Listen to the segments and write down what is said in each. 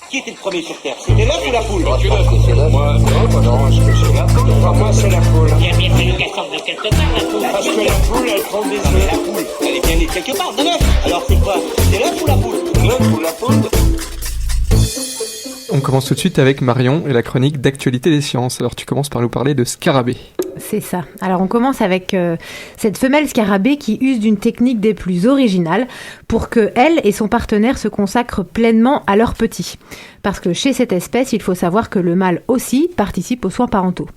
Qui était le premier sur Terre? C'était l'œuf ou la poule? Moi, je pense que c'est l'œuf. Moi, non, est-ce que c'est la poule? Pour moi, c'est la poule. Il y a bien fallu qu'elle sorte de quelque part, la poule. Parce que la poule, elle prend des Non, mais œufs. la poule, elle est bien née de quelque part, de l'œuf. Alors c'est quoi? C'est l'œuf ou la poule? L'œuf ou la poule? On commence tout de suite avec Marion et la chronique d'actualité des sciences. Alors tu commences par nous parler de scarabée. C'est ça. Alors on commence avec cette femelle scarabée qui use d'une technique des plus originales pour que elle et son partenaire se consacrent pleinement à leurs petits. Parce que chez cette espèce, il faut savoir que le mâle aussi participe aux soins parentaux.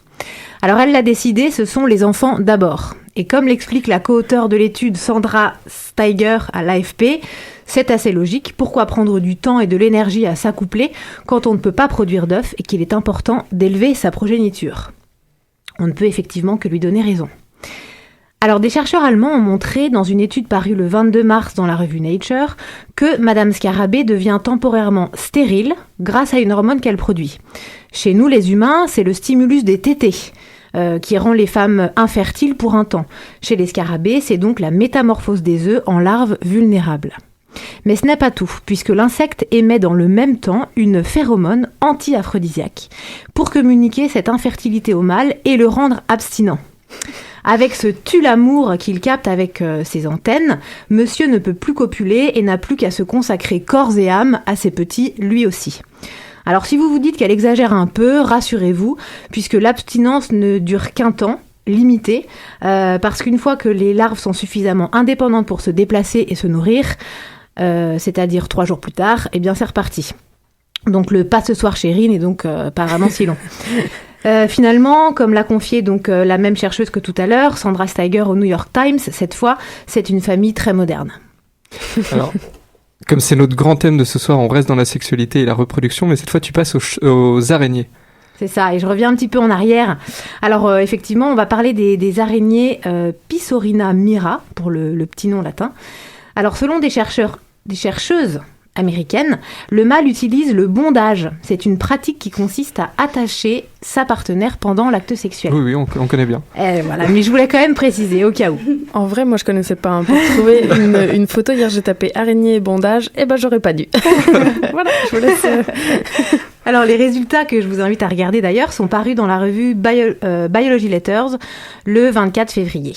Alors elle l'a décidé, ce sont les enfants d'abord. Et comme l'explique la co-auteure de l'étude Sandra Steiger à l'AFP, c'est assez logique. Pourquoi prendre du temps et de l'énergie à s'accoupler quand on ne peut pas produire d'œufs et qu'il est important d'élever sa progéniture? On ne peut effectivement que lui donner raison. Alors, des chercheurs allemands ont montré, dans une étude parue le 22 mars dans la revue Nature, que Madame Scarabée devient temporairement stérile grâce à une hormone qu'elle produit. Chez nous, les humains, c'est le stimulus des tétés qui rend les femmes infertiles pour un temps. Chez les scarabées, c'est donc la métamorphose des œufs en larves vulnérables. Mais ce n'est pas tout, puisque l'insecte émet dans le même temps une phéromone anti-aphrodisiaque pour communiquer cette infertilité au mâle et le rendre abstinent. Avec ce tue-l'amour qu'il capte avec ses antennes, monsieur ne peut plus copuler et n'a plus qu'à se consacrer corps et âme à ses petits, lui aussi. Alors si vous vous dites qu'elle exagère un peu, rassurez-vous, puisque l'abstinence ne dure qu'un temps, limité, parce qu'une fois que les larves sont suffisamment indépendantes pour se déplacer et se nourrir, c'est-à-dire 3 jours plus tard, eh bien c'est reparti. Donc le pas ce soir chérie n'est donc pas vraiment si long. Finalement, comme l'a confié donc la même chercheuse que tout à l'heure, Sandra Steiger au New York Times, cette fois, c'est une famille très moderne. Alors, comme c'est notre grand thème de ce soir, on reste dans la sexualité et la reproduction, mais cette fois tu passes aux araignées. C'est ça, et je reviens un petit peu en arrière. Alors effectivement, on va parler des araignées Pissorina mira, pour le petit nom latin. Alors selon des chercheuses américaines, le mâle utilise le bondage. C'est une pratique qui consiste à attacher sa partenaire pendant l'acte sexuel. Oui, on connaît bien. Voilà, mais je voulais quand même préciser, au cas où. En vrai, moi je connaissais pas. Pour trouver une photo, hier j'ai tapé araignée et bondage, et ben j'aurais pas dû. Voilà, je vous laisse... Alors les résultats que je vous invite à regarder d'ailleurs sont parus dans la revue Biology Letters le 24 février.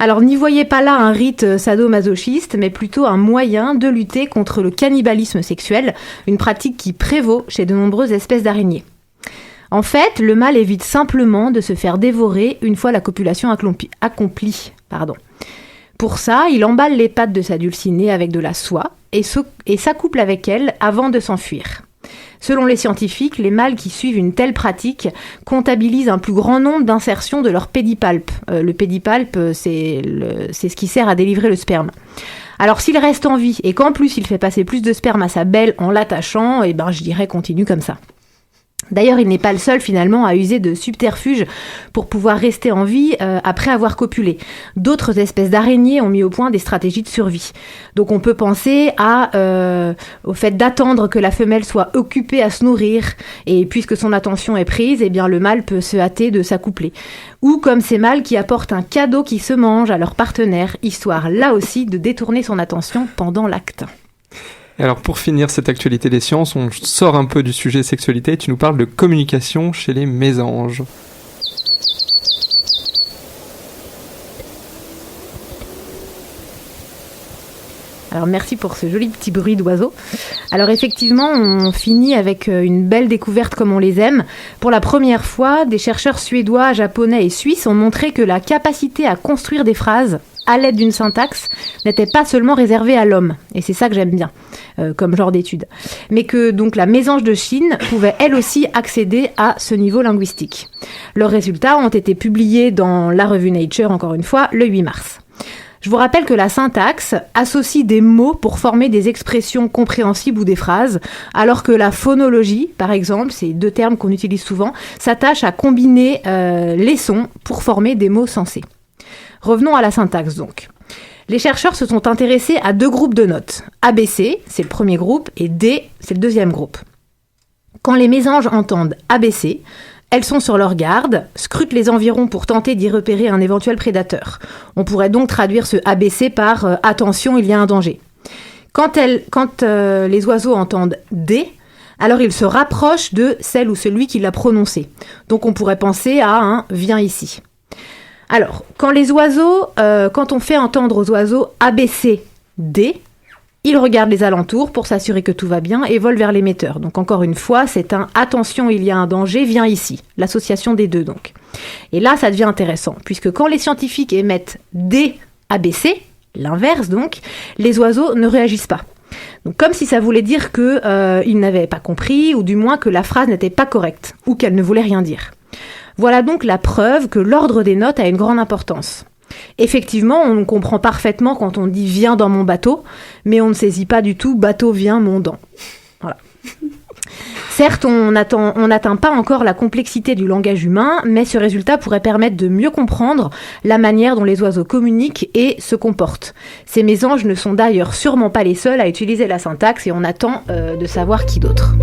Alors n'y voyez pas là un rite sadomasochiste, mais plutôt un moyen de lutter contre le cannibalisme sexuel, une pratique qui prévaut chez de nombreuses espèces d'araignées. En fait, le mâle évite simplement de se faire dévorer une fois la copulation accomplie. Pour ça, il emballe les pattes de sa dulcinée avec de la soie et s'accouple avec elle avant de s'enfuir. Selon les scientifiques, les mâles qui suivent une telle pratique comptabilisent un plus grand nombre d'insertions de leur pédipalpe. Le pédipalpe, c'est ce qui sert à délivrer le sperme. Alors s'il reste en vie et qu'en plus il fait passer plus de sperme à sa belle en l'attachant, eh ben je dirais continue comme ça. D'ailleurs, il n'est pas le seul finalement à user de subterfuges pour pouvoir rester en vie après avoir copulé. D'autres espèces d'araignées ont mis au point des stratégies de survie. Donc on peut penser au fait d'attendre que la femelle soit occupée à se nourrir et puisque son attention est prise, eh bien le mâle peut se hâter de s'accoupler. Ou comme ces mâles qui apportent un cadeau qui se mange à leur partenaire, histoire là aussi de détourner son attention pendant l'acte. Et alors pour finir cette actualité des sciences, on sort un peu du sujet sexualité, tu nous parles de communication chez les mésanges. Alors merci pour ce joli petit bruit d'oiseau. Alors effectivement, on finit avec une belle découverte comme on les aime. Pour la première fois, des chercheurs suédois, japonais et suisses ont montré que la capacité à construire des phrases à l'aide d'une syntaxe n'était pas seulement réservée à l'homme. Et c'est ça que j'aime bien, comme genre d'étude. Mais que donc la mésange de Chine pouvait elle aussi accéder à ce niveau linguistique. Leurs résultats ont été publiés dans la revue Nature, encore une fois, le 8 mars. Je vous rappelle que la syntaxe associe des mots pour former des expressions compréhensibles ou des phrases, alors que la phonologie, par exemple, c'est 2 termes qu'on utilise souvent, s'attache à combiner les sons pour former des mots sensés. Revenons à la syntaxe donc. Les chercheurs se sont intéressés à 2 groupes de notes. ABC, c'est le premier groupe, et D, c'est le deuxième groupe. Quand les mésanges entendent ABC, elles sont sur leur garde, scrutent les environs pour tenter d'y repérer un éventuel prédateur. On pourrait donc traduire ce ABC par « attention, il y a un danger ». Quand les oiseaux entendent D, alors il se rapproche de celle ou celui qui l'a prononcé. Donc on pourrait penser à un « viens ici ». Alors, quand on fait entendre aux oiseaux ABC, D, ils regardent les alentours pour s'assurer que tout va bien et volent vers l'émetteur. Donc encore une fois, c'est un « attention, il y a un danger, viens ici », l'association des deux donc. Et là, ça devient intéressant, puisque quand les scientifiques émettent D, ABC, l'inverse donc, les oiseaux ne réagissent pas. Donc, comme si ça voulait dire qu'ils n'avaient pas compris, ou du moins que la phrase n'était pas correcte, ou qu'elle ne voulait rien dire. Voilà donc la preuve que l'ordre des notes a une grande importance. Effectivement, on comprend parfaitement quand on dit « viens dans mon bateau », mais on ne saisit pas du tout « bateau vient mon dent ». Voilà. Certes, on n'atteint pas encore la complexité du langage humain, mais ce résultat pourrait permettre de mieux comprendre la manière dont les oiseaux communiquent et se comportent. Ces mésanges ne sont d'ailleurs sûrement pas les seuls à utiliser la syntaxe et on attend de savoir qui d'autre.